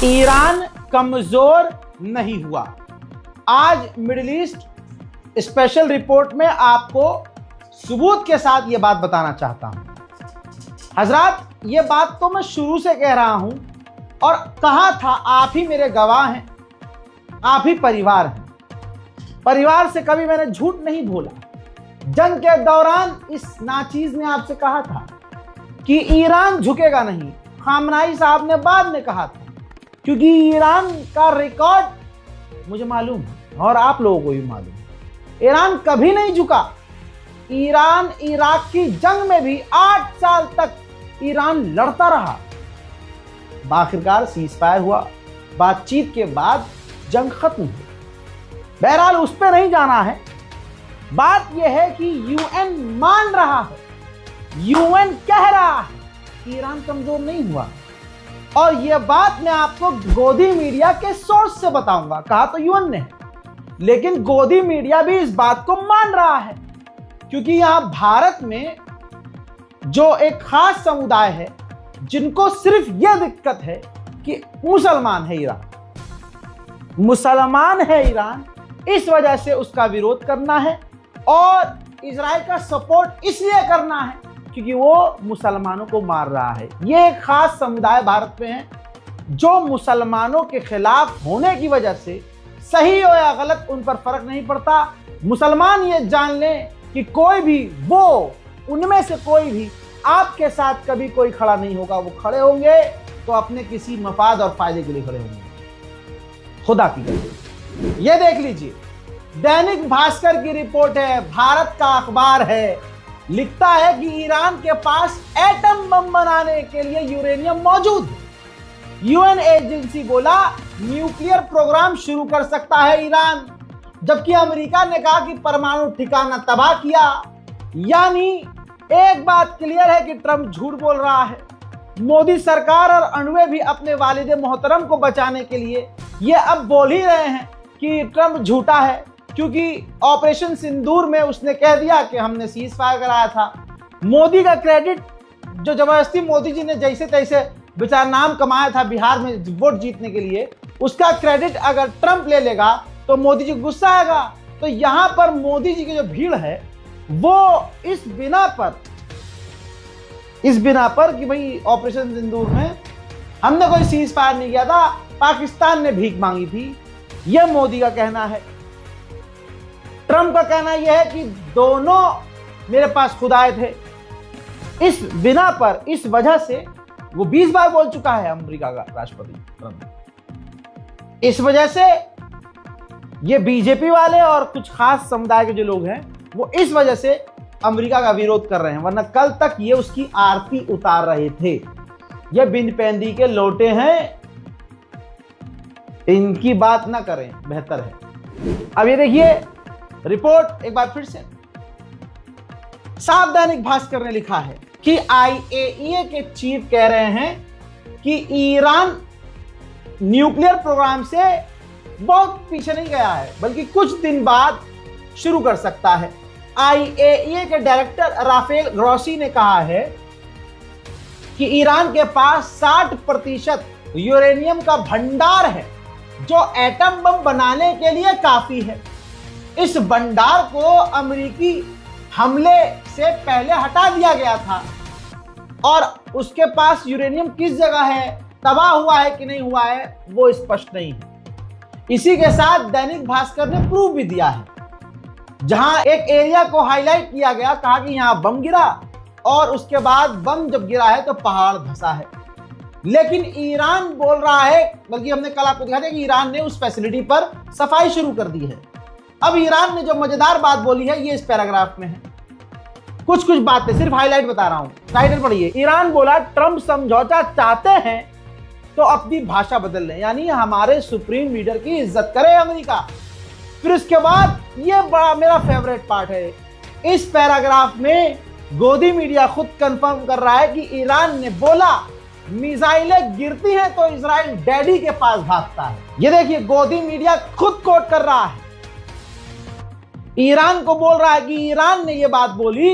Iran कमजोर नहीं हुआ। आज मिडिल ईस्ट स्पेशल रिपोर्ट में आपको सबूत के साथ यह बात बताना चाहता हूं। हजरात, यह बात तो मैं शुरू से कह रहा हूं और कहा था, आप ही मेरे गवाह हैं, आप ही परिवार हैं। परिवार से कभी मैंने झूठ नहीं बोला। जंग के दौरान इस नाचीज ने आपसे कहा था कि ईरान झुकेगा नहीं। खामनाई साहब ने बाद में कहा था, क्योंकि ईरान का रिकॉर्ड मुझे मालूम है और आप लोगों को भी मालूम है। ईरान कभी नहीं झुका। ईरान इराक की जंग में भी 8 साल तक ईरान लड़ता रहा। आखिरकार सीज फायर हुआ, बातचीत के बाद जंग खत्म हुई। बहरहाल उस पर नहीं जाना है। बात यह है कि यूएन मान रहा है, यूएन कह रहा है ईरान कमजोर नहीं हुआ। और यह बात मैं आपको गोदी मीडिया के सोर्स से बताऊंगा। कहा तो यूएन ने, लेकिन गोदी मीडिया भी इस बात को मान रहा है, क्योंकि यहां भारत में जो एक खास समुदाय है जिनको सिर्फ यह दिक्कत है कि मुसलमान है ईरान, मुसलमान है ईरान, इस वजह से उसका विरोध करना है और इजराइल का सपोर्ट इसलिए करना है क्योंकि वो मुसलमानों को मार रहा है। ये एक खास समुदाय भारत में है जो मुसलमानों के खिलाफ होने की वजह से सही हो या गलत उन पर फर्क नहीं पड़ता। मुसलमान ये जान लें कि कोई भी, वो उनमें से कोई भी आपके साथ कभी कोई खड़ा नहीं होगा। वो खड़े होंगे तो अपने किसी मफाद और फायदे के लिए खड़े होंगे, खुदा की कसम। ये देख लीजिए, दैनिक भास्कर की रिपोर्ट है, भारत का अखबार है। लिखता है कि ईरान के पास एटम बम बनाने के लिए यूरेनियम मौजूद है। यूएन एजेंसी बोला न्यूक्लियर प्रोग्राम शुरू कर सकता है ईरान, जबकि अमेरिका ने कहा कि परमाणु ठिकाना तबाह किया। यानी एक बात क्लियर है कि ट्रंप झूठ बोल रहा है। मोदी सरकार और अणुए भी अपने वालिद मोहतरम को बचाने के लिए ये अब बोल ही रहे हैं कि ट्रंप झूठा है, क्योंकि ऑपरेशन सिंदूर में उसने कह दिया कि हमने सीज फायर कराया था। मोदी का क्रेडिट जो जबरदस्ती मोदी जी ने जैसे तैसे बेचारा नाम कमाया था बिहार में वोट जीतने के लिए, उसका क्रेडिट अगर ट्रंप ले लेगा तो मोदी जी गुस्सा आएगा। तो यहां पर मोदी जी की जो भीड़ है वो इस बिना पर कि भाई ऑपरेशन सिंदूर में हमने कोई सीज फायर नहीं किया था, पाकिस्तान ने भीख मांगी थी, यह मोदी का कहना है। ट्रंप का कहना यह है कि दोनों मेरे पास खुद आए थे। इस बिना पर, इस वजह से वो 20 बार बोल चुका है अमेरिका का राष्ट्रपति ट्रंप। इस वजह से ये बीजेपी वाले और कुछ खास समुदाय के जो लोग हैं वो इस वजह से अमेरिका का विरोध कर रहे हैं, वरना कल तक ये उसकी आरती उतार रहे थे। ये बिन पैंदी के लोटे हैं, इनकी बात ना करें, बेहतर है। अब ये देखिए रिपोर्ट एक बार फिर से, साफ दैनिक भास्कर ने लिखा है कि आईएईए के चीफ कह रहे हैं कि ईरान न्यूक्लियर प्रोग्राम से बहुत पीछे नहीं गया है, बल्कि कुछ दिन बाद शुरू कर सकता है। आईएईए के डायरेक्टर राफेल ग्रोसी ने कहा है कि ईरान के पास 60% यूरेनियम का भंडार है जो एटम बम बनाने के लिए काफी है। इस भंडार को अमेरिकी हमले से पहले हटा दिया गया था और उसके पास यूरेनियम किस जगह है, तबाह हुआ है कि नहीं हुआ है, वो स्पष्ट नहीं है। इसी के साथ दैनिक भास्कर ने प्रूफ भी दिया है, जहां एक एरिया को हाईलाइट किया गया, कहा कि यहां बम गिरा और उसके बाद बम जब गिरा है तो पहाड़ धंसा है। लेकिन ईरान बोल रहा है, बल्कि हमने कल आपको दिखा दिया कि ईरान ने उस फैसिलिटी पर सफाई शुरू कर दी है। अब ईरान ने जो मजेदार बात बोली है ये इस पैराग्राफ में है। कुछ बातें सिर्फ हाईलाइट बता रहा हूं, टाइटल पढ़िए। ईरान बोला ट्रंप समझौता चाहते हैं तो अपनी भाषा बदल लें, यानी हमारे सुप्रीम लीडर की इज्जत करे अमेरिका। फिर उसके बाद ये बड़ा मेरा फेवरेट पार्ट है, इस पैराग्राफ में गोदी मीडिया खुद कंफर्म कर रहा है कि ईरान ने बोला मिसाइलें गिरती हैं तो इजराइल डैडी के पास भागता है। ये देखिए गोदी मीडिया खुद कोट कर रहा है, ईरान को बोल रहा है कि ईरान ने ये बात बोली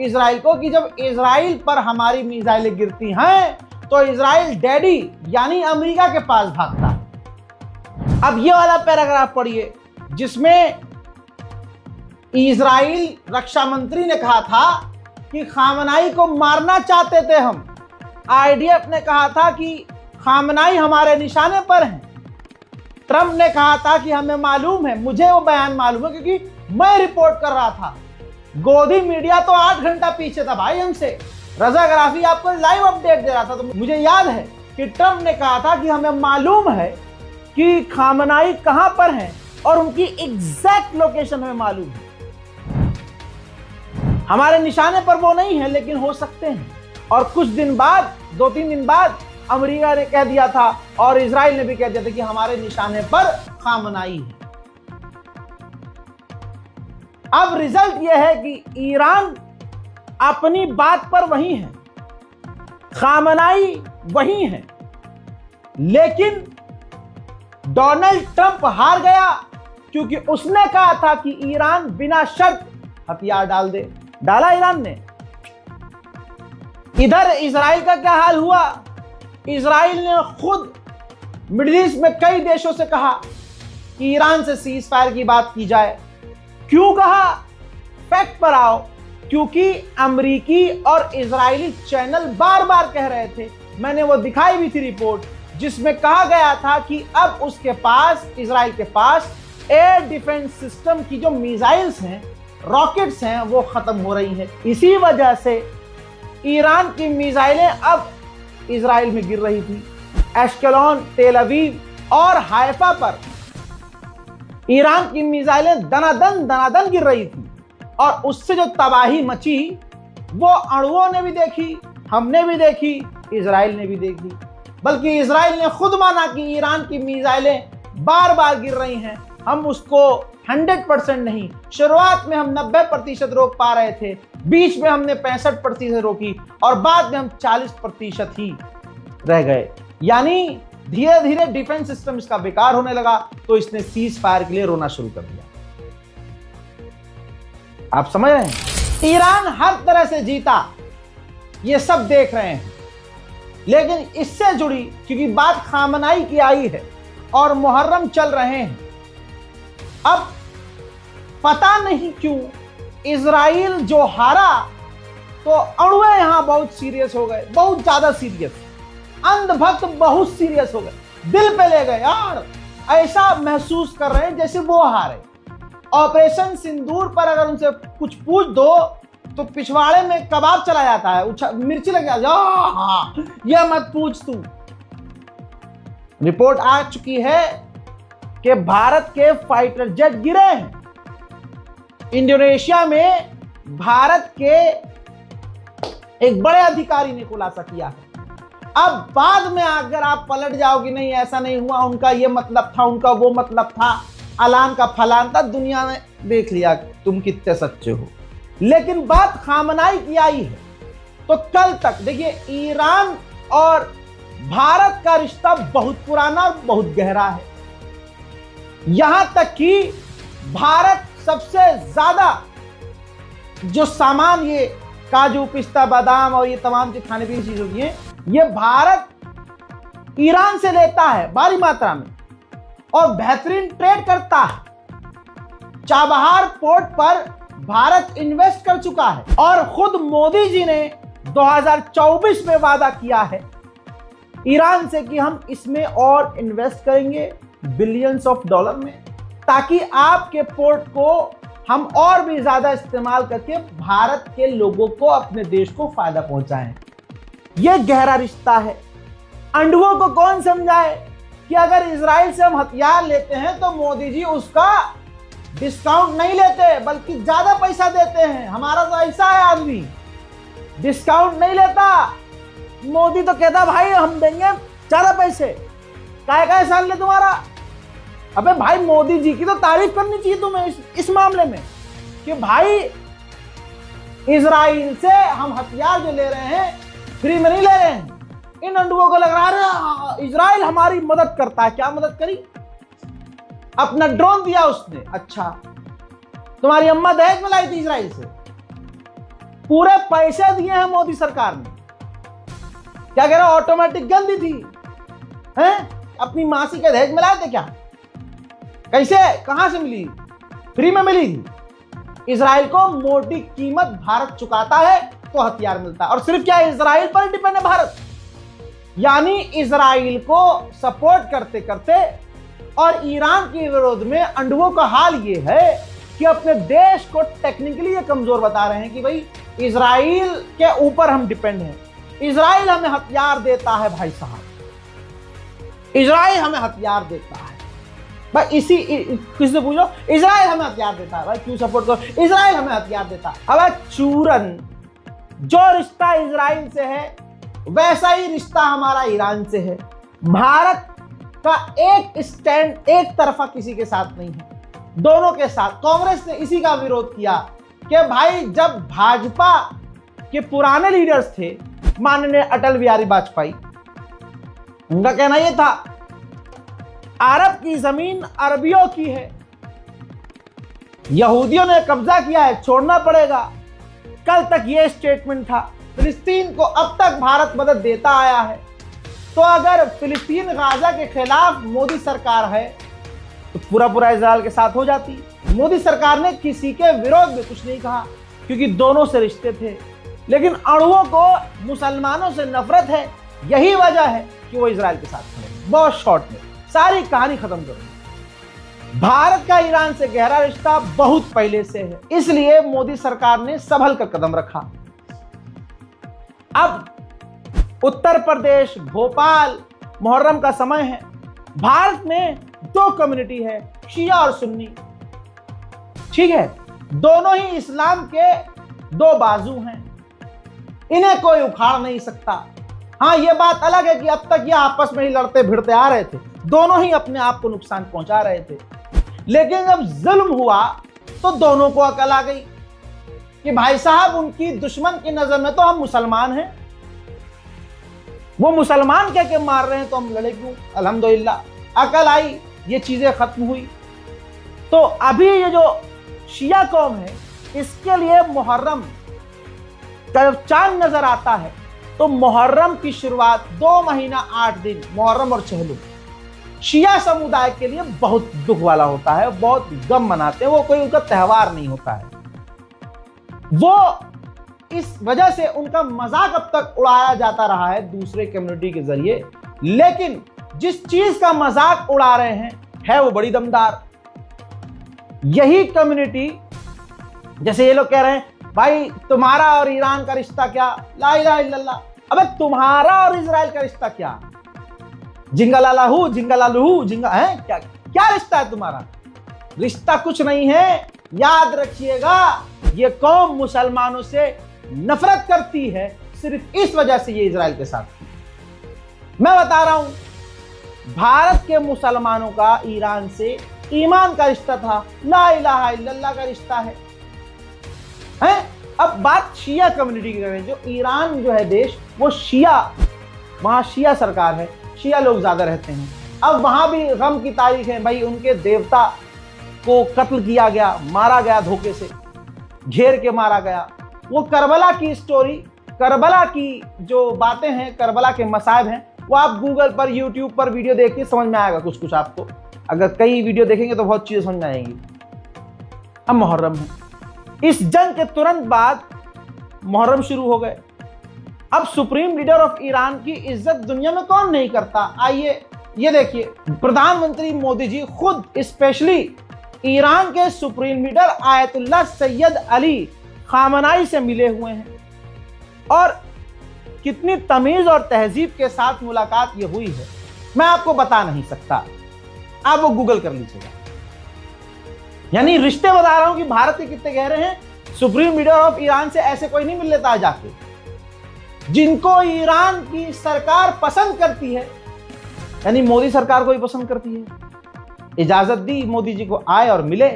इजराइल को कि जब इजराइल पर हमारी मिसाइलें गिरती हैं तो इजराइल डैडी यानी अमेरिका के पास भागता है। अब ये वाला पैराग्राफ पढ़िए जिसमें इजराइल रक्षा मंत्री ने कहा था कि खामनाई को मारना चाहते थे हम। आईडीएफ ने कहा था कि खामनाई हमारे निशाने पर हैं। ट्रंप ने कहा था कि हमें मालूम है, मुझे वो बयान मालूम है क्योंकि मैं रिपोर्ट कर रहा था। गोदी मीडिया तो 8 घंटा पीछे था भाई हमसे। रजा गराफी आपको लाइव अपडेट दे रहा था। तो मुझे याद है कि ट्रंप ने कहा था कि हमें मालूम है कि खामनाई कहां पर हैं और उनकी एग्जैक्ट लोकेशन हमें मालूम है। हमारे निशाने पर वो नहीं है लेकिन हो सकते हैं। और कुछ दिन बाद, 2-3 दिन बाद अमेरिका ने कह दिया था और इजराइल ने भी कह दिया था कि हमारे निशाने पर खामनाई है। अब रिजल्ट यह है कि ईरान अपनी बात पर वही है, खामनाई वही है, लेकिन डोनाल्ड ट्रंप हार गया क्योंकि उसने कहा था कि ईरान बिना शर्त हथियार डाल दे। डाला ईरान ने। इधर इजराइल का क्या हाल हुआ? इजराइल ने खुद मिडिल ईस्ट में कई देशों से कहा कि ईरान से सीज फायर की बात की जाए। क्यों कहा? फैक्ट पर आओ। क्योंकि अमेरिकी और इजरायली चैनल बार बार कह रहे थे, मैंने वो दिखाई भी थी रिपोर्ट जिसमें कहा गया था कि अब उसके पास, इजराइल के पास एयर डिफेंस सिस्टम की जो मिसाइल्स हैं, रॉकेट्स हैं, वो खत्म हो रही हैं। इसी वजह से ईरान की मिसाइलें अब इजराइल में गिर रही थी। एश्केलोन, तेल अवीव और हाइफा पर ईरान की मिसाइलें दनादन गिर रही थी और उससे जो तबाही मची वो अणुओं ने भी देखी, हमने भी देखी, इजराइल ने भी देखी। बल्कि इजराइल ने खुद माना कि ईरान की मिसाइलें बार बार गिर रही हैं। हम उसको 100% नहीं, शुरुआत में हम 90% रोक पा रहे थे, बीच में हमने 65% रोकी और बाद में हम 40% ही रह गए। यानी धीरे धीरे डिफेंस सिस्टम इसका बेकार होने लगा, तो इसने सीज फायर के लिए रोना शुरू कर दिया। आप समझ रहे हैं? ईरान हर तरह से जीता, ये सब देख रहे हैं। लेकिन इससे जुड़ी क्योंकि बात खामनाई की आई है और मुहर्रम चल रहे हैं, अब पता नहीं क्यों इजराइल जो हारा तो अणुए यहां बहुत सीरियस हो गए, बहुत ज्यादा सीरियस। अंधभक्त बहुत सीरियस हो गए, दिल पे ले गए यार। ऐसा महसूस कर रहे हैं जैसे वो हारे। ऑपरेशन सिंदूर पर अगर उनसे कुछ पूछ दो तो पिछवाड़े में कबाब चला जाता है, मिर्ची लग जाती है। यह मत पूछ तू। रिपोर्ट आ चुकी है कि भारत के फाइटर जेट गिरे हैं। इंडोनेशिया में भारत के एक बड़े अधिकारी ने खुलासा किया है। अब बाद में अगर आप पलट जाओगे, नहीं ऐसा नहीं हुआ, उनका ये मतलब था, उनका वो मतलब था, अलान का फलान था, दुनिया ने देख लिया तुम कितने सच्चे हो। लेकिन बात खामनाई की आई है तो कल तक देखिए, ईरान और भारत का रिश्ता बहुत पुराना और बहुत गहरा है। यहां तक कि भारत सबसे ज्यादा जो सामान, ये काजू, पिस्ता, बादाम और ये तमाम जो खाने पीने की चीजें होती हैं, ये भारत ईरान से लेता है भारी मात्रा में और बेहतरीन ट्रेड करता है। चाबहार पोर्ट पर भारत इन्वेस्ट कर चुका है और खुद मोदी जी ने 2024 में वादा किया है ईरान से कि हम इसमें और इन्वेस्ट करेंगे बिलियंस ऑफ डॉलर में, ताकि आपके पोर्ट को हम और भी ज्यादा इस्तेमाल करके भारत के लोगों को, अपने देश को फायदा पहुंचाएं। यह गहरा रिश्ता है। अंडुओं को कौन समझाए कि अगर इजराइल से हम हथियार लेते हैं तो मोदी जी उसका डिस्काउंट नहीं लेते बल्कि ज्यादा पैसा देते हैं। हमारा तो ऐसा है, आदमी डिस्काउंट नहीं लेता। मोदी तो कहता भाई हम देंगे ज्यादा पैसे, काय साल ले तुम्हारा। अबे भाई, मोदी जी की तो तारीफ करनी चाहिए तुम्हें इस मामले में कि भाई इजराइल से हम हथियार जो ले रहे हैं फ्री में नहीं ले रहे हैं। इन अंडुओं को लग रहा है इजराइल हमारी मदद करता है। क्या मदद करी? अपना ड्रोन दिया उसने। अच्छा, तुम्हारी अम्मा दहेज में लाई थी इजराइल से। पूरे पैसे दिए हैं मोदी सरकार ने। क्या कह रहा, ऑटोमेटिक गन दी थी, हैं? अपनी मासी के दहेज में लाए थे क्या? कैसे, कहां से मिली? फ्री में मिली थी। इजराइल को मोटी कीमत भारत चुकाता है तो हथियार मिलता है। और सिर्फ क्या, इजराइल पर डिपेंड है भारत, यानी इजराइल को सपोर्ट करते करते और ईरान के विरोध में अंडुओं का हाल ये है कि अपने देश को टेक्निकली ये कमजोर बता रहे हैं कि भाई इजराइल के ऊपर हम डिपेंड हैं, इजराइल हमें हथियार देता है भाई साहब, इजराइल हमें हथियार देता है भाई। इसी किसी से पूछो, इजराइल हमें हथियार देता है भाई, क्यों सपोर्ट करो, इजराइल हमें हथियार देता है। अब चूरन, जो रिश्ता इजराइल से है वैसा ही रिश्ता हमारा ईरान से है। भारत का एक स्टैंड एक तरफा किसी के साथ नहीं है, दोनों के साथ। कांग्रेस ने इसी का विरोध किया कि भाई जब भाजपा के पुराने लीडर्स थे, माननीय अटल बिहारी वाजपेयी, उनका कहना यह था अरब की जमीन अरबियों की है, यहूदियों ने कब्जा किया है, छोड़ना पड़ेगा। कल तक यह स्टेटमेंट था। फिलिस्तीन को अब तक भारत मदद देता आया है, तो अगर फिलिस्तीन गाजा के खिलाफ मोदी सरकार है तो पूरा पूरा इजराइल के साथ हो जाती। मोदी सरकार ने किसी के विरोध में कुछ नहीं कहा क्योंकि दोनों से रिश्ते थे, लेकिन अणुओं को मुसलमानों से नफरत है, यही वजह है कि वो इजराइल के साथ खड़े। बहुत शॉर्ट में सारी कहानी खत्म करूंगा। भारत का ईरान से गहरा रिश्ता बहुत पहले से है, इसलिए मोदी सरकार ने संभल कर कदम रखा। अब उत्तर प्रदेश, भोपाल, मुहर्रम का समय है। भारत में दो कम्युनिटी है, शिया और सुन्नी, ठीक है? दोनों ही इस्लाम के दो बाजू हैं, इन्हें कोई उखाड़ नहीं सकता। हाँ, यह बात अलग है कि अब तक ये आपस में ही लड़ते भिड़ते आ रहे थे, दोनों ही अपने आप को नुकसान पहुंचा रहे थे, लेकिन जब जुल्म हुआ तो दोनों को अकल आ गई कि भाई साहब उनकी दुश्मन की नजर में तो हम मुसलमान हैं, वो मुसलमान कह के मार रहे हैं तो हम लड़े क्यों? अल्हम्दुलिल्लाह अकल आई, ये चीजें खत्म हुई। तो अभी ये जो शिया कौम है, इसके लिए मुहर्रम का जब चांद नजर आता है तो मुहर्रम की शुरुआत 2 महीना 8 दिन, मुहर्रम और चहलुम शिया समुदाय के लिए बहुत दुख वाला होता है, बहुत गम मनाते हैं, वो कोई उनका त्योहार नहीं होता है। वो इस वजह से उनका मजाक अब तक उड़ाया जाता रहा है दूसरे कम्युनिटी के जरिए, लेकिन जिस चीज का मजाक उड़ा रहे हैं है वो बड़ी दमदार। यही कम्युनिटी, जैसे ये लोग कह रहे हैं भाई तुम्हारा और ईरान का रिश्ता क्या, ला इलाहा इल्लल्लाह। अबे तुम्हारा और इजराइल का रिश्ता क्या, जिंगलालाहू जिंगलालूहू जिंगा है क्या? क्या रिश्ता है तुम्हारा? रिश्ता कुछ नहीं है। याद रखिएगा, ये कौम मुसलमानों से नफरत करती है, सिर्फ इस वजह से ये इजराइल के साथ थी। मैं बता रहा हूं, भारत के मुसलमानों का ईरान से ईमान का रिश्ता था, ला इलाहा इल्लल्लाह का रिश्ता है। अब बात शिया कम्युनिटी की करें, जो ईरान जो है देश, वो शिया, वहां शिया सरकार है, शिया लोग ज्यादा रहते हैं। अब वहां भी गम की तारीख है भाई, उनके देवता को कत्ल किया गया, मारा गया, धोखे से घेर के मारा गया। वो करबला की स्टोरी, करबला की जो बातें हैं, करबला के मसाइब हैं, वो आप गूगल पर, यूट्यूब पर वीडियो देखिए, समझ में आएगा कुछ कुछ आपको। अगर कई वीडियो देखेंगे तो बहुत चीजें समझ में आएंगी। अब मुहर्रम है, इस जंग के तुरंत बाद मुहर्रम शुरू हो गए। अब सुप्रीम लीडर ऑफ ईरान की इज्जत दुनिया में कौन नहीं करता? आइए ये देखिए, प्रधानमंत्री मोदी जी खुद स्पेशली ईरान के supreme leader Ayatollah Syed Ali खामनाई से मिले हुए हैं, और कितनी तमीज और तहजीब के साथ मुलाकात ये हुई है मैं आपको बता नहीं सकता, आप वो गूगल कर लीजिएगा। यानी रिश्ते बता रहा हूं कि भारत के कितने गहरे हैं। सुप्रीम लीडर ऑफ ईरान से ऐसे कोई नहीं मिल लेता है जाके, जिनको ईरान की सरकार पसंद करती है, यानी मोदी सरकार को ही पसंद करती है। इजाजत दी मोदी जी को आए और मिले।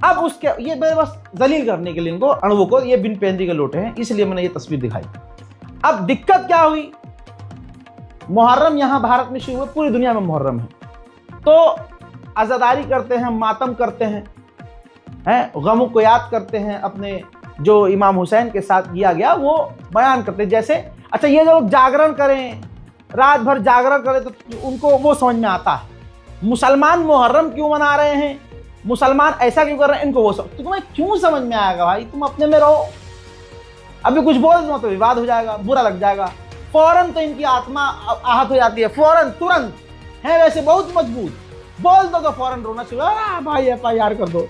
अब उसके ये बस जलील करने के लिए इनको, अणुओं को, ये बिन पेंदी के लोटे हैं, इसलिए मैंने ये तस्वीर दिखाई। अब दिक्कत क्या हुई, मुहर्रम यहां भारत में शुरू हुआ, पूरी दुनिया में मुहर्रम है, तो अज़ादारी करते हैं, मातम करते हैं, गमों को याद करते हैं, अपने जो इमाम हुसैन के साथ किया गया वो बयान करते हैं। जैसे अच्छा, ये जो लोग जागरण करें, रात भर जागरण करें, तो उनको वो समझ में आता है। मुसलमान मुहर्रम क्यों मना रहे हैं, मुसलमान ऐसा क्यों कर रहे हैं, इनको वो तो तुम्हें क्यों समझ में आएगा भाई? तुम अपने में रहो। अभी कुछ बोल दो तो विवाद हो जाएगा, बुरा लग जाएगा, फौरन तो इनकी आत्मा आहत हो जाती है, फौरन, तुरंत। है वैसे बहुत मजबूत, बोल दो तो फौरन रोना शुरू, भाई FIR कर दो,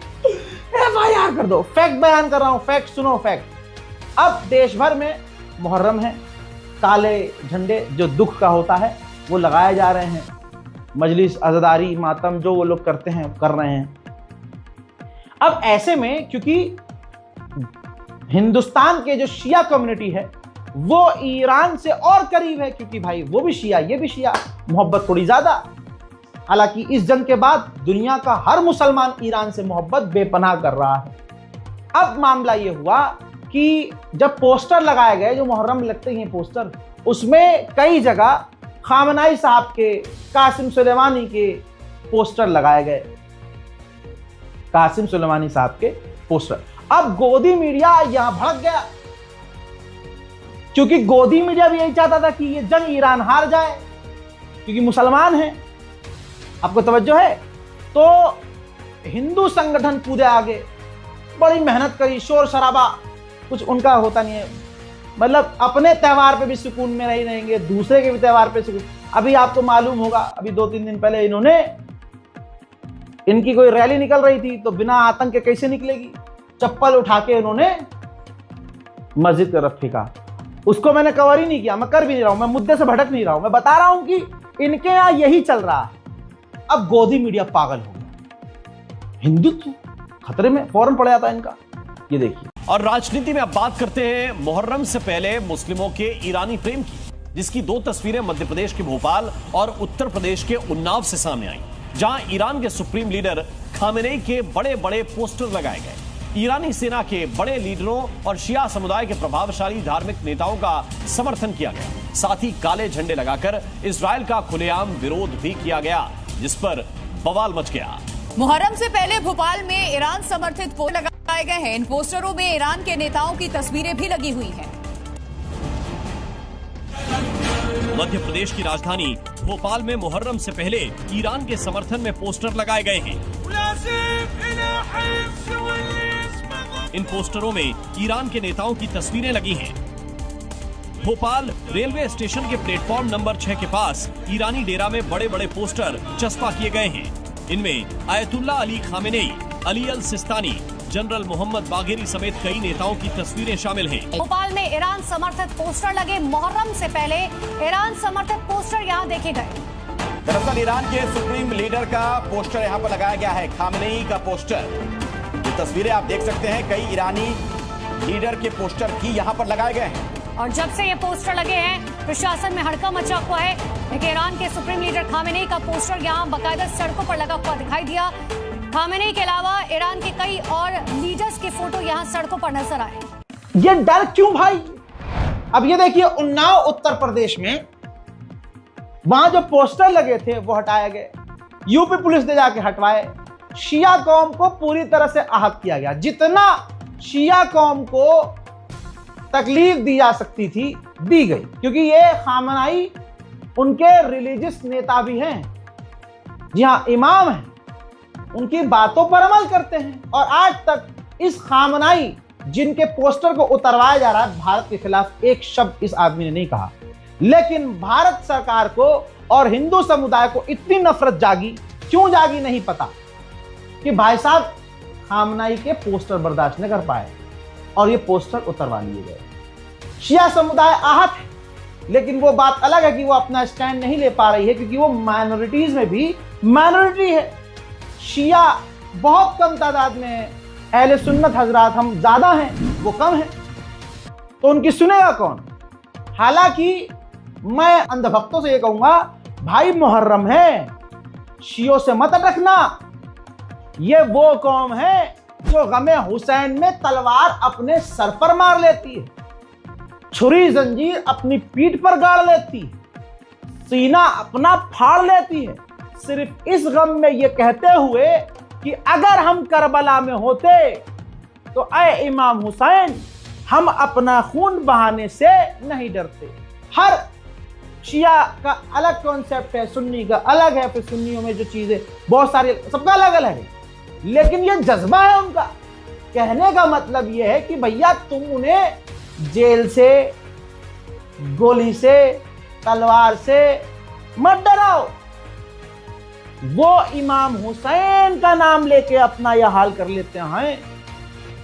FIR कर दो। फैक्ट बयान कर रहा हूं, फैक्ट सुनो, फैक्ट। अब देश भर में मुहर्रम है, काले झंडे जो दुख का होता है वो लगाए जा रहे हैं, मजलिस, अज़ादारी, मातम जो वो लोग करते हैं कर रहे हैं। अब ऐसे में क्योंकि हिंदुस्तान के जो शिया कम्युनिटी है वो ईरान से और करीब है, क्योंकि भाई वो भी शिया, ये भी शिया, मोहब्बत थोड़ी ज्यादा। हालांकि इस जंग के बाद दुनिया का हर मुसलमान ईरान से मोहब्बत बेपनाह कर रहा है। अब मामला ये हुआ कि जब पोस्टर लगाए गए, जो मुहर्रम में लगते हैं पोस्टर, उसमें कई जगह खामनाई साहब के, कासिम सुलेमानी के पोस्टर लगाए गए, कासिम सुलेमानी साहब के पोस्टर। अब गोदी मीडिया यहां भड़क गया, क्योंकि गोदी मीडिया भी यही चाहता था कि ये जंग ईरान हार जाए, क्योंकि मुसलमान हैं। आपको तवज्जो है? तो हिंदू संगठन कूदे आगे, बड़ी मेहनत करी, शोर शराबा कुछ उनका होता नहीं है, मतलब अपने त्योहार पे भी सुकून में नहीं रहेंगे, दूसरे के भी त्योहार पे सुकून। अभी आपको मालूम होगा, अभी 2-3 दिन पहले इनकी कोई रैली निकल रही थी, तो बिना आतंक के कैसे निकलेगी? चप्पल उठा के इन्होंने मस्जिद की तरफ फेंका। उसको मैंने कवर ही नहीं किया, मैं कर भी नहीं रहा हूं, मैं मुद्दे से भटक नहीं रहा हूं, मैं बता रहा हूं कि इनके यहां यही चल रहा है। अब गोदी मीडिया पागल हो गया, हिंदुत्व खतरे में फौरन पड़ जाता है इनका। ये देखिए। और राजनीति में अब बात करते हैं मुहर्रम से पहले मुस्लिमों के ईरानी प्रेम की, जिसकी 2 तस्वीरें मध्य प्रदेश के भोपाल और उत्तर प्रदेश के उन्नाव से सामने आई, जहां ईरान के सुप्रीम लीडर खामेनेई के बड़े बड़े पोस्टर लगाए गए। ईरानी सेना के बड़े लीडरों और शिया समुदाय के प्रभावशाली धार्मिक नेताओं का समर्थन किया गया। साथ ही काले झंडे लगाकर इजराइल का खुलेआम विरोध भी किया गया, जिस पर बवाल मच गया। मुहर्रम से पहले भोपाल में ईरान समर्थित पोस्टर लगाए गए हैं। इन पोस्टरों में ईरान के नेताओं की तस्वीरें भी लगी हुई हैं। मध्य प्रदेश की राजधानी भोपाल में मुहर्रम से पहले ईरान के समर्थन में पोस्टर लगाए गए हैं। इन पोस्टरों में ईरान के नेताओं की तस्वीरें लगी हैं। भोपाल रेलवे स्टेशन के प्लेटफॉर्म नंबर 6 के पास ईरानी डेरा में बड़े बड़े पोस्टर चस्पा किए गए हैं। इनमें आयतुल्ला अली खामेनेई, अली अल सिस्तानी, जनरल मोहम्मद बाघेरी समेत कई नेताओं की तस्वीरें शामिल हैं। भोपाल में ईरान समर्थित पोस्टर लगे। मुहर्रम से पहले ईरान समर्थित पोस्टर यहाँ देखे गए। दरअसल ईरान के सुप्रीम लीडर का पोस्टर यहाँ पर लगाया गया है, खामेनेई का पोस्टर। ये तस्वीरें आप देख सकते हैं, कई ईरानी लीडर के पोस्टर भी यहाँ पर लगाए गए हैं। और जब से ये पोस्टर लगे हैं, प्रशासन में हड़का मचा हुआ है। लेकिन ईरान के सुप्रीम लीडर खामेनेई का पोस्टर यहाँ बाकायदा सड़कों पर लगा हुआ दिखाई दिया। खामेनेई के अलावा ईरान के कई और लीडर्स के फोटो यहाँ सड़कों पर नजर आए। ये डर क्यों भाई? अब ये देखिए, उन्नाव उत्तर प्रदेश में वहां जो पोस्टर लगे थे वो हटाए गए, यूपी पुलिस ने जाके हटवाए। शिया कौम को पूरी तरह से आहत किया गया, जितना शिया कौम को तकलीफ दी जा सकती थी दी गई, क्योंकि ये खामेनेई उनके रिलीजियस नेता भी हैं। जी हाँ, इमाम हैं, उनकी बातों पर अमल करते हैं। और आज तक इस खामेनेई जिनके पोस्टर को उतरवाया जा रहा है, भारत के खिलाफ एक शब्द इस आदमी ने नहीं कहा। लेकिन भारत सरकार को और हिंदू समुदाय को इतनी नफरत जागी, क्यों जागी नहीं पता, कि भाई साहब खामेनेई के पोस्टर बर्दाश्त न कर पाए और ये पोस्टर उतरवा लिए गए। शिया समुदाय आहत है, लेकिन वो बात अलग है कि वो अपना स्टैंड नहीं ले पा रही है, क्योंकि वो माइनॉरिटीज में भी माइनॉरिटी है। शिया बहुत कम तादाद में है, अहले सुन्नत हजरात हम ज्यादा हैं, वो कम है, तो उनकी सुनेगा कौन? हालांकि मैं अंधभक्तों से ये कहूंगा, भाई मुहर्रम है, शियों से मत अटकना। ये वो कौम है जो गमे हुसैन में तलवार अपने सर पर मार लेती है, छुरी जंजीर अपनी पीठ पर गाड़ लेती है, सीना अपना फाड़ लेती है, सिर्फ इस गम में ये कहते हुए कि अगर हम करबला में होते तो ऐ इमाम हुसैन, हम अपना खून बहाने से नहीं डरते। हर शिया का अलग कॉन्सेप्ट है, सुन्नी का अलग है, फिर सुन्नियों में जो चीजें बहुत सारी, सबका अलग अलग है, लेकिन ये जज्बा है उनका। कहने का मतलब ये है कि भैया तुम उन्हें जेल से, गोली से, तलवार से मत डराओ। वो इमाम हुसैन का नाम लेके अपना यह हाल कर लेते हैं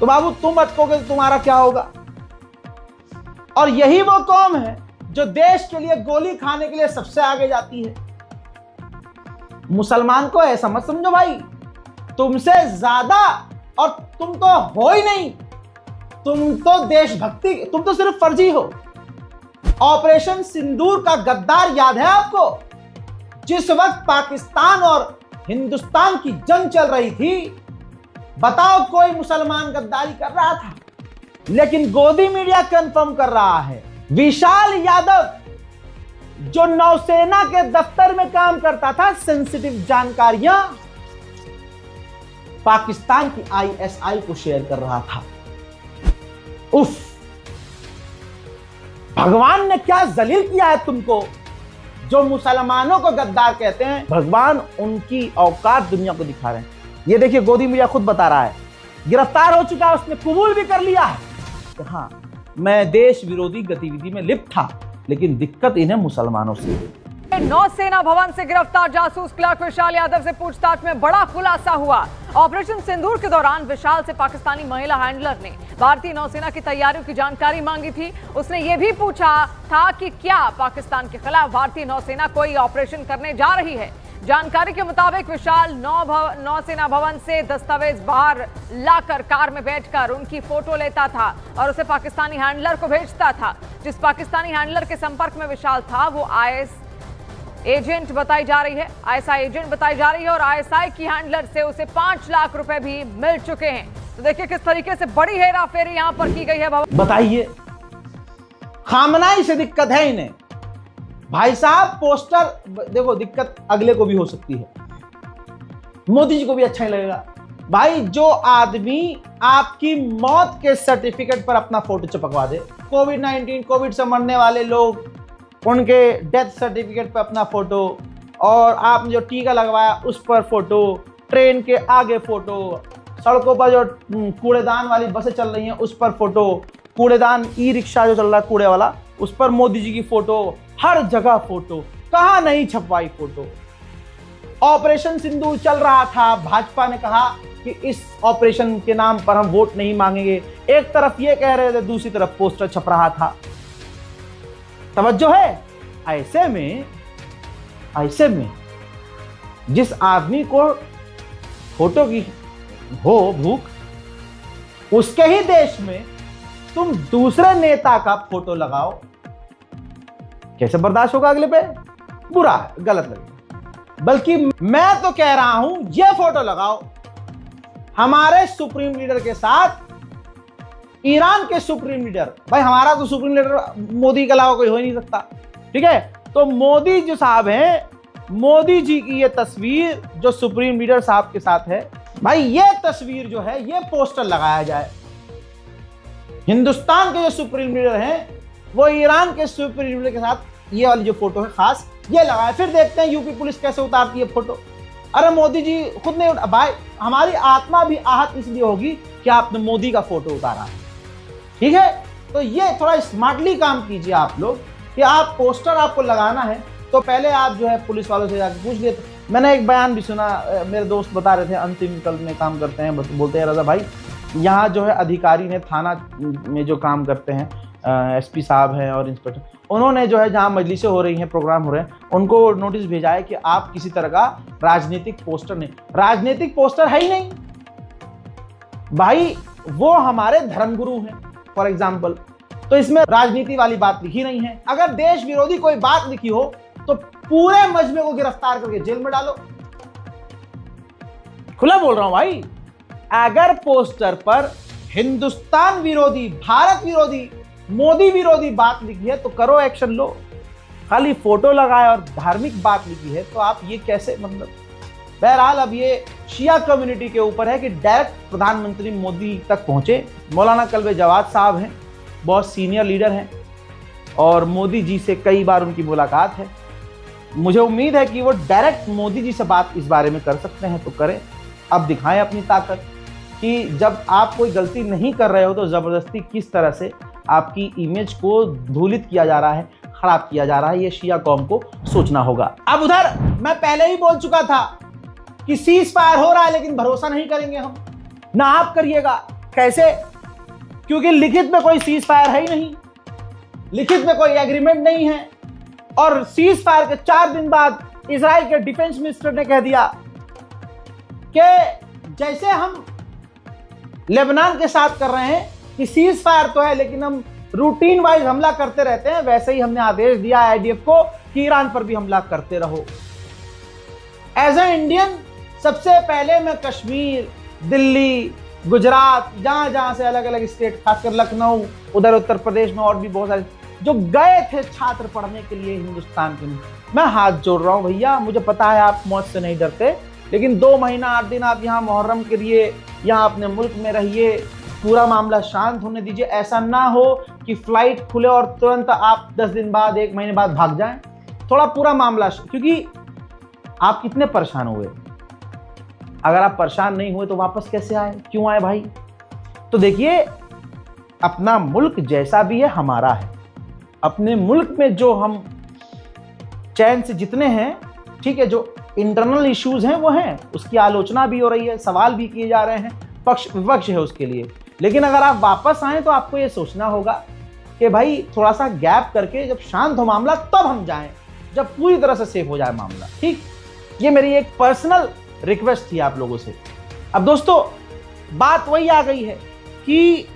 तो बाबू तुम अटकोगे तो तुम्हारा क्या होगा। और यही वो कौम है जो देश के लिए गोली खाने के लिए सबसे आगे जाती है। मुसलमान को ऐसा मत समझो भाई, तुमसे ज्यादा, और तुम तो हो ही नहीं, तुम तो देशभक्ति, तुम तो सिर्फ फर्जी हो। ऑपरेशन सिंदूर का गद्दार याद है आपको? जिस वक्त पाकिस्तान और हिंदुस्तान की जंग चल रही थी, बताओ कोई मुसलमान गद्दारी कर रहा था? लेकिन गोदी मीडिया कंफर्म कर रहा है, विशाल यादव जो नौसेना के दफ्तर में काम करता था, सेंसिटिव जानकारियां पाकिस्तान की आईएसआई को शेयर कर रहा था। उफ, भगवान ने क्या जलील किया है तुमको जो मुसलमानों को गद्दार कहते हैं। भगवान उनकी औकात दुनिया को दिखा रहे हैं। ये देखिए गोदी मीडिया खुद बता रहा है, गिरफ्तार हो चुका है, उसने कबूल भी कर लिया है कि हाँ मैं देश विरोधी गतिविधि में लिप्त था, लेकिन दिक्कत इन्हें मुसलमानों से। नौसेना भवन से गिरफ्तार जासूस क्लर्क विशाल यादव से पूछताछ में बड़ा खुलासा हुआ। ऑपरेशन सिंदूर के दौरान विशाल से पाकिस्तानी महिला हैंडलर ने भारतीय नौसेना की तैयारियों की जानकारी मांगी थी। उसने ये भी पूछा था कि क्या पाकिस्तान के खिलाफ भारतीय नौसेना कोई ऑपरेशन करने जा रही है। जानकारी के मुताबिक विशाल नौसेना भवन से दस्तावेज बाहर लाकर कार में बैठकर उनकी फोटो लेता था और उसे पाकिस्तानी हैंडलर को भेजता था। जिस पाकिस्तानी हैंडलर के संपर्क में विशाल था वो आईएसआई एजेंट बताई जा रही है और आईएसआई की हैंडलर से उसे 5 लाख रुपए भी मिल चुके हैं। तो देखिए किस तरीके से बड़ी हेराफेरी यहां पर की गई है। बताइए, खामनाई से दिक्कत है इन्हें भाई साहब। पोस्टर देखो, दिक्कत अगले को भी हो सकती है, मोदी जी को भी अच्छा ही लगेगा भाई। जो आदमी आपकी मौत के सर्टिफिकेट पर अपना फोटो चिपकवा दे, कोविड-19 कोविड से मरने वाले लोग उनके डेथ सर्टिफिकेट पर अपना फोटो, और आपने जो टीका लगवाया उस पर फोटो, ट्रेन के आगे फोटो, सड़कों पर जो कूड़ेदान वाली बसें चल रही हैं उस पर फोटो, कूड़ेदान ई रिक्शा जो चल रहा है कूड़े वाला उस पर मोदी जी की फोटो, हर जगह फोटो, कहां नहीं छपवाई फोटो। ऑपरेशन सिंदूर चल रहा था, भाजपा ने कहा कि इस ऑपरेशन के नाम पर हम वोट नहीं मांगेंगे। एक तरफ ये कह रहे थे, दूसरी तरफ पोस्टर छप रहा था। तवज्जो है। ऐसे में जिस आदमी को फोटो की हो भूख, उसके ही देश में तुम दूसरे नेता का फोटो लगाओ, कैसे बर्दाश्त होगा? अगले पे बुरा है, गलत लगेगा। बल्कि मैं तो कह रहा हूं ये फोटो लगाओ हमारे सुप्रीम लीडर के साथ, ईरान के सुप्रीम लीडर। भाई हमारा तो सुप्रीम लीडर मोदी के अलावा कोई हो ही नहीं सकता, ठीक है? तो मोदी जो साहब हैं, मोदी जी की ये तस्वीर जो सुप्रीम लीडर साहब के साथ है, भाई ये तस्वीर जो है ये पोस्टर लगाया जाए। हिंदुस्तान के जो सुप्रीम लीडर हैं वो ईरान के सुप्रीम लीडर के साथ ये वाली जो फोटो है खास ये लगाए, फिर देखते हैं यूपी पुलिस कैसे उतारती है फोटो। अरे मोदी जी खुद ने, भाई हमारी आत्मा भी आहत इसलिए होगी कि आपने मोदी का फोटो उतारा, ठीक है? तो ये थोड़ा स्मार्टली काम कीजिए आप लोग कि आप पोस्टर आपको लगाना है तो पहले आप जो है पुलिस वालों से जाकर पूछ लिए। मैंने एक बयान भी सुना, मेरे दोस्त बता रहे थे, अंतिम कल में काम करते हैं, बोलते हैं रजा भाई यहाँ जो है अधिकारी ने थाना में जो काम करते हैं, एसपी साहब हैं और इंस्पेक्टर, उन्होंने जो है जहाँ मजलिसें हो रही हैं, प्रोग्राम हो रहे हैं, उनको नोटिस भेजा है कि आप किसी तरह का राजनीतिक पोस्टर नहीं, राजनीतिक पोस्टर है ही नहीं भाई, वो हमारे धर्मगुरु हैं फॉर एग्जाम्पल, तो इसमें राजनीति वाली बात लिखी नहीं है। अगर देश विरोधी कोई बात लिखी हो तो पूरे मजमे को गिरफ्तार करके जेल में डालो। खुला बोल रहा हूं भाई, अगर पोस्टर पर हिंदुस्तान विरोधी, भारत विरोधी, मोदी विरोधी बात लिखी है तो करो, एक्शन लो। खाली फोटो लगाए और धार्मिक बात लिखी है तो आप ये कैसे, मतलब बहरहाल अब ये शिया कम्युनिटी के ऊपर है कि डायरेक्ट प्रधानमंत्री मोदी तक पहुंचे। मौलाना कल्बे जवाद साहब हैं, बहुत सीनियर लीडर हैं, और मोदी जी से कई बार उनकी मुलाकात है। मुझे उम्मीद है कि वो डायरेक्ट मोदी जी से बात इस बारे में कर सकते हैं तो करें। अब दिखाएं अपनी ताकत कि जब आप कोई गलती नहीं कर रहे हो तो ज़बरदस्ती किस तरह से आपकी इमेज को धूलित किया जा रहा है, खराब किया जा रहा है। ये शिया कौम को सोचना होगा। अब उधर मैं पहले ही बोल चुका था कि सीज फायर हो रहा है लेकिन भरोसा नहीं करेंगे हम, ना आप करिएगा। कैसे? क्योंकि लिखित में कोई सीज फायर है ही नहीं, लिखित में कोई एग्रीमेंट नहीं है। और सीज फायर के 4 दिन बाद इजराइल के डिफेंस मिनिस्टर ने कह दिया कि जैसे हम लेबनान के साथ कर रहे हैं कि सीज फायर तो है लेकिन हम रूटीन वाइज हमला करते रहते हैं, वैसे ही हमने आदेश दिया आईडीएफ को कि ईरान पर भी हमला करते रहो। एज ए इंडियन सबसे पहले मैं कश्मीर, दिल्ली, गुजरात, जहां जहां से अलग अलग स्टेट, खासकर लखनऊ, उधर उत्तर प्रदेश में और भी बहुत सारे जो गए थे छात्र पढ़ने के लिए हिंदुस्तान के, मैं हाथ जोड़ रहा हूं भैया। मुझे पता है आप मौत से नहीं डरते, लेकिन 2 महीना 8 दिन आप यहाँ मुहर्रम के लिए यहाँ अपने मुल्क में रहिए, पूरा मामला शांत होने दीजिए। ऐसा ना हो कि फ्लाइट खुले और तुरंत आप 10 दिन बाद, 1 महीने बाद भाग जाएं। थोड़ा पूरा मामला, क्योंकि आप कितने परेशान हुए, अगर आप परेशान नहीं हुए तो वापस कैसे आए, क्यों आए भाई? तो देखिए, अपना मुल्क जैसा भी है हमारा है। अपने मुल्क में जो हम चैन से जितने हैं, ठीक है, जो इंटरनल इश्यूज हैं वो हैं, उसकी आलोचना भी हो रही है, सवाल भी किए जा रहे हैं, पक्ष विपक्ष है उसके लिए। लेकिन अगर आप वापस आए तो आपको ये सोचना होगा कि भाई थोड़ा सा गैप करके जब शांत हो मामला तब हम जाएं, जब पूरी तरह से सेफ हो जाए मामला। ठीक, ये मेरी एक पर्सनल रिक्वेस्ट थी आप लोगों से। अब दोस्तों, बात वही आ गई है कि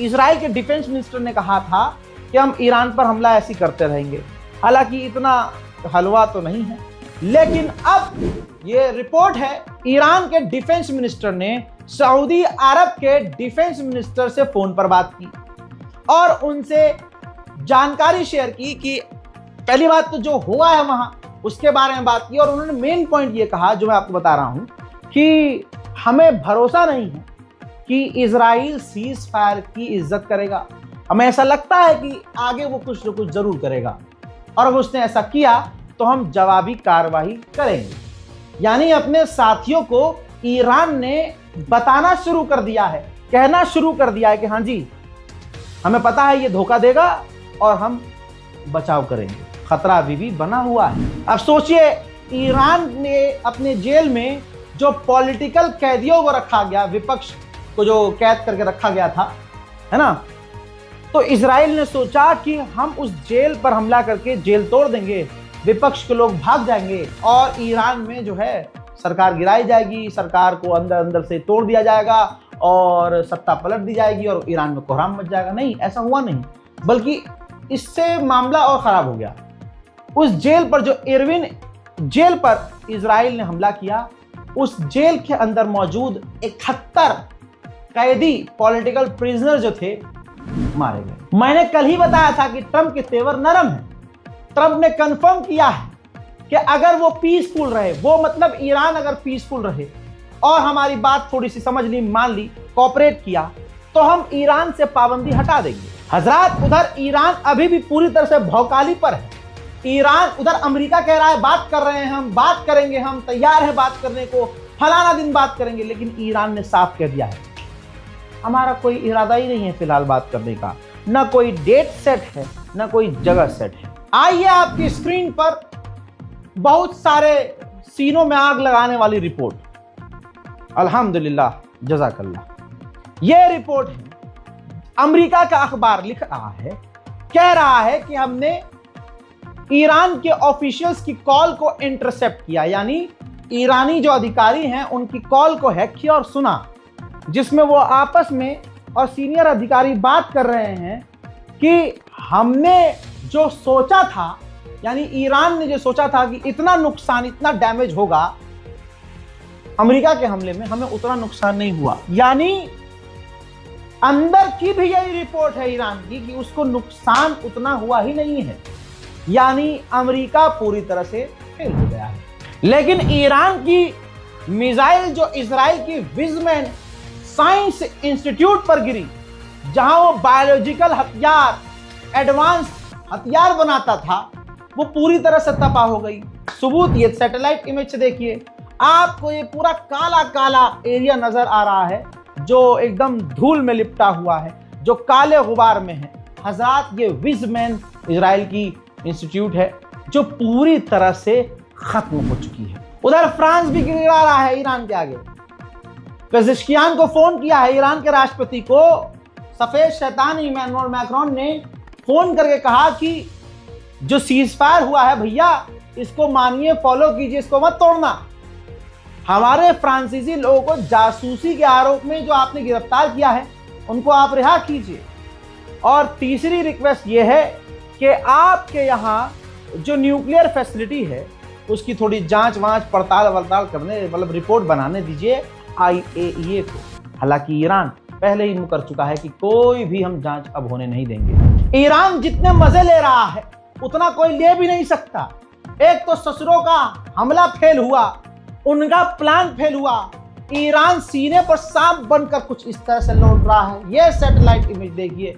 इजराइल के डिफेंस मिनिस्टर ने कहा था कि हम ईरान पर हमला ऐसे करते रहेंगे। हालांकि इतना हलवा तो नहीं है, लेकिन अब ये रिपोर्ट है, ईरान के डिफेंस मिनिस्टर ने सऊदी अरब के डिफेंस मिनिस्टर से फोन पर बात की और उनसे जानकारी शेयर की कि पहली बात तो जो हुआ है वहां उसके बारे में बात की। और उन्होंने मेन पॉइंट ये कहा, जो मैं आपको बता रहा हूं, कि हमें भरोसा नहीं है कि इजराइल सीज फायर की इज्जत करेगा। हमें ऐसा लगता है कि आगे वो कुछ न कुछ जरूर करेगा, और अगर उसने ऐसा किया तो हम जवाबी कार्रवाई करेंगे। यानी अपने साथियों को ईरान ने बताना शुरू कर दिया है, कहना शुरू कर दिया है कि हाँ जी, हमें पता है ये धोखा देगा और हम बचाव करेंगे। खतरा अभी भी बना हुआ है। अब सोचिए, ईरान ने अपने जेल में जो पॉलिटिकल कैदियों को रखा गया, विपक्ष को जो कैद करके रखा गया था, है ना, तो इजराइल ने सोचा कि हम उस जेल पर हमला करके जेल तोड़ देंगे, विपक्ष के लोग भाग जाएंगे और ईरान में जो है सरकार गिराई जाएगी, सरकार को अंदर अंदर से तोड़ दिया जाएगा और सत्ता पलट दी जाएगी और ईरान में कोहराम मच जाएगा। नहीं, ऐसा हुआ नहीं, बल्कि इससे मामला और खराब हो गया। उस जेल पर, जो इरविन जेल पर इजराइल ने हमला किया, उस जेल के अंदर मौजूद 71 कैदी, पॉलिटिकल प्रिजनर जो थे, मारे गए। मैंने कल ही बताया था कि ट्रंप के तेवर नरम है। ट्रंप ने कंफर्म किया है कि अगर वो पीसफुल रहे, वो मतलब ईरान अगर पीसफुल रहे और हमारी बात थोड़ी सी समझ ली, मान ली, कोऑपरेट किया, तो हम ईरान से पाबंदी हटा देंगे। हजरात, उधर ईरान अभी भी पूरी तरह से भौकाली पर है। ईरान, उधर अमेरिका कह रहा है बात कर रहे हैं हम, बात करेंगे, हम तैयार है बात करने को, फलाना दिन बात करेंगे, लेकिन ईरान ने साफ कह दिया है हमारा कोई इरादा ही नहीं है फिलहाल बात करने का, ना कोई डेट सेट है, ना कोई जगह सेट है। आइए आपकी स्क्रीन पर बहुत सारे सीनों में आग लगाने वाली रिपोर्ट। अल्हम्दुलिल्लाह, जज़ाकल्लाह। यह रिपोर्ट है, अमेरिका का अखबार लिख रहा है, कह रहा है कि हमने ईरान के ऑफिशियल्स की कॉल को इंटरसेप्ट किया, यानी ईरानी जो अधिकारी हैं उनकी कॉल को हैक किया और सुना, जिसमें वो आपस में और सीनियर अधिकारी बात कर रहे हैं कि हमने जो सोचा था, यानी ईरान ने जो सोचा था कि इतना नुकसान, इतना डैमेज होगा अमेरिका के हमले में, हमें उतना नुकसान नहीं हुआ। यानी अंदर की भी यही रिपोर्ट है ईरान की कि उसको नुकसान उतना हुआ ही नहीं है, यानी अमेरिका पूरी तरह से फेल हो गया है। लेकिन ईरान की मिसाइल जो इजराइल की विजमैन साइंस इंस्टीट्यूट पर गिरी, जहां वो बायोलॉजिकल हथियार, एडवांस हथियार बनाता था वो पूरी तरह से तबाह हो गई। सबूत ये सैटेलाइट इमेज से देखिए, आपको ये पूरा काला काला एरिया नजर आ रहा है जो एकदम धूल में लिपटा हुआ है, जो काले गुबार में है। हजरात, ये विजमैन इजराइल की इंस्टीट्यूट है जो पूरी तरह से खत्म हो चुकी है। उधर फ्रांस भी गिरा रहा है ईरान के आगे। पेजेश्कियान को फोन किया है ईरान के राष्ट्रपति को। सफेद शैतान इमैनुअल मैक्रोन ने फोन करके कहा कि जो सीजफायर हुआ है भैया, इसको मानिए, फॉलो कीजिए, इसको मत तोड़ना। हमारे फ्रांसीसी लोगों को जासूसी के आरोप में जो आपने गिरफ्तार किया है उनको आप रिहा कीजिए। और तीसरी रिक्वेस्ट ये है कि आपके यहाँ जो न्यूक्लियर फैसिलिटी है उसकी थोड़ी जांच वांच पड़ताल करने, मतलब रिपोर्ट बनाने दीजिए IAEA को। हालांकि ईरान पहले ही मुकर चुका है कि कोई भी हम जांच अब होने नहीं देंगे। ईरान जितने मजे ले रहा है उतना कोई ले भी नहीं सकता। एक तो ससुरों का हमला फेल हुआ, उनका प्लान फेल हुआ, ईरान सीने पर सांप बनकर कुछ इस तरह से लौट रहा है। यह सैटेलाइट इमेज देखिए।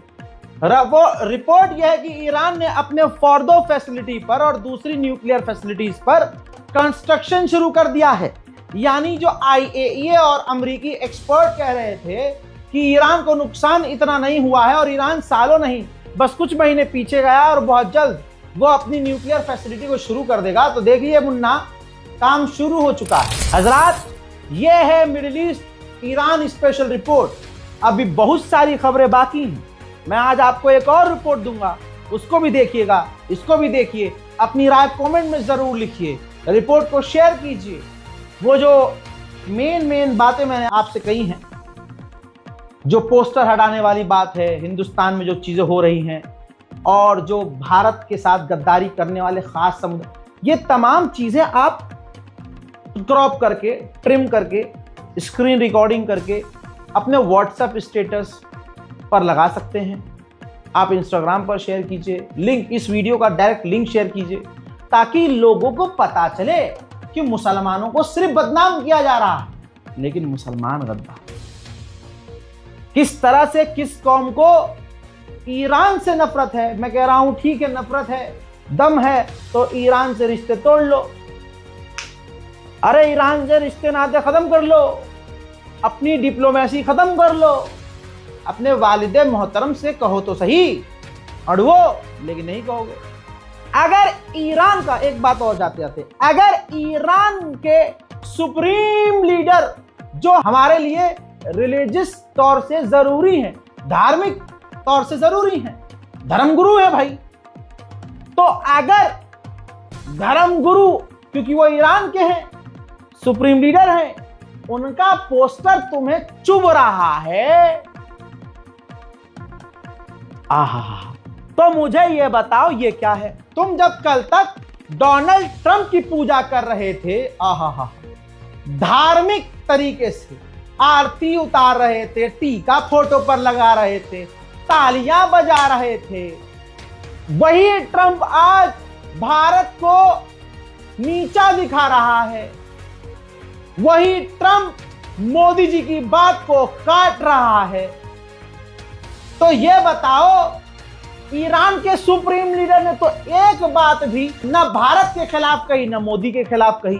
रिपोर्ट यह है कि ईरान ने अपने फॉर्दो फैसिलिटी पर और दूसरी न्यूक्लियर फैसिलिटीज पर कंस्ट्रक्शन शुरू कर दिया है। यानी जो IAEA और अमेरिकी एक्सपर्ट कह रहे थे कि ईरान को नुकसान इतना नहीं हुआ है और ईरान सालों नहीं बस कुछ महीने पीछे गया और बहुत जल्द वो अपनी न्यूक्लियर फैसिलिटी को शुरू कर देगा, तो देखिए मुन्ना, काम शुरू हो चुका है। हजरात, ये है middle east Iran special report. अभी बहुत सारी खबरें बाकी हैं। मैं आज आपको एक और रिपोर्ट दूंगा, उसको भी देखिएगा, इसको भी देखिए, अपनी राय कमेंट में जरूर लिखिए, रिपोर्ट को शेयर कीजिए। वो जो मेन बातें मैंने आपसे कही हैं, जो पोस्टर हटाने वाली बात है, हिंदुस्तान में जो चीजें हो रही हैं और जो भारत के साथ गद्दारी करने वाले खास समुदाय, ये तमाम चीजें आप क्रॉप करके, ट्रिम करके, स्क्रीन रिकॉर्डिंग करके अपने व्हाट्सएप स्टेटस पर लगा सकते हैं। आप इंस्टाग्राम पर शेयर कीजिए, लिंक, इस वीडियो का डायरेक्ट लिंक शेयर कीजिए ताकि लोगों को पता चले कि मुसलमानों को सिर्फ बदनाम किया जा रहा है, लेकिन मुसलमान गद्दार। किस तरह से किस कौम को ईरान से नफरत है। मैं कह रहा हूं ठीक है, नफरत है, दम है तो ईरान से रिश्ते तोड़ लो। अरे ईरान से रिश्ते नाते खत्म कर लो, अपनी डिप्लोमेसी खत्म कर लो, अपने वालिदे मोहतरम से कहो तो सही, अड़वो, लेकिन नहीं कहोगे। अगर ईरान का, एक बात और जाते जाते, अगर ईरान के सुप्रीम लीडर जो हमारे लिए रिलीजियस तौर से जरूरी है, धार्मिक तौर से जरूरी है, धर्मगुरु है भाई, तो अगर धर्मगुरु, क्योंकि वो ईरान के हैं, सुप्रीम लीडर हैं, उनका पोस्टर तुम्हें चुभ रहा है, आहा, तो मुझे ये बताओ ये क्या है। तुम जब कल तक डोनाल्ड ट्रंप की पूजा कर रहे थे, आहा, धार्मिक तरीके से आरती उतार रहे थे, टीका फोटो पर लगा रहे थे, तालियां बजा रहे थे, वही ट्रंप आज भारत को नीचा दिखा रहा है। वही ट्रंप मोदी जी की बात को काट रहा है। तो ये बताओ, ईरान के सुप्रीम लीडर ने तो एक बात भी न भारत के खिलाफ कही, न मोदी के खिलाफ कही।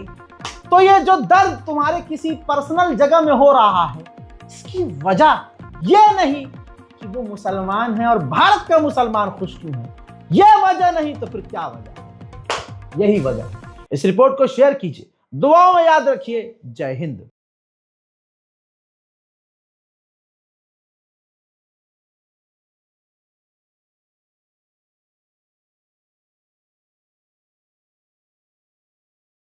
तो ये जो दर्द तुम्हारे किसी पर्सनल जगह में हो रहा है, इसकी वजह ये नहीं कि वो मुसलमान हैं और भारत का मुसलमान खुश क्यों है, ये वजह नहीं तो फिर क्या वजह? यही वजह है। इस रिपोर्ट को शेयर कीजिए, दुआओं में याद रखिए। जय हिंद।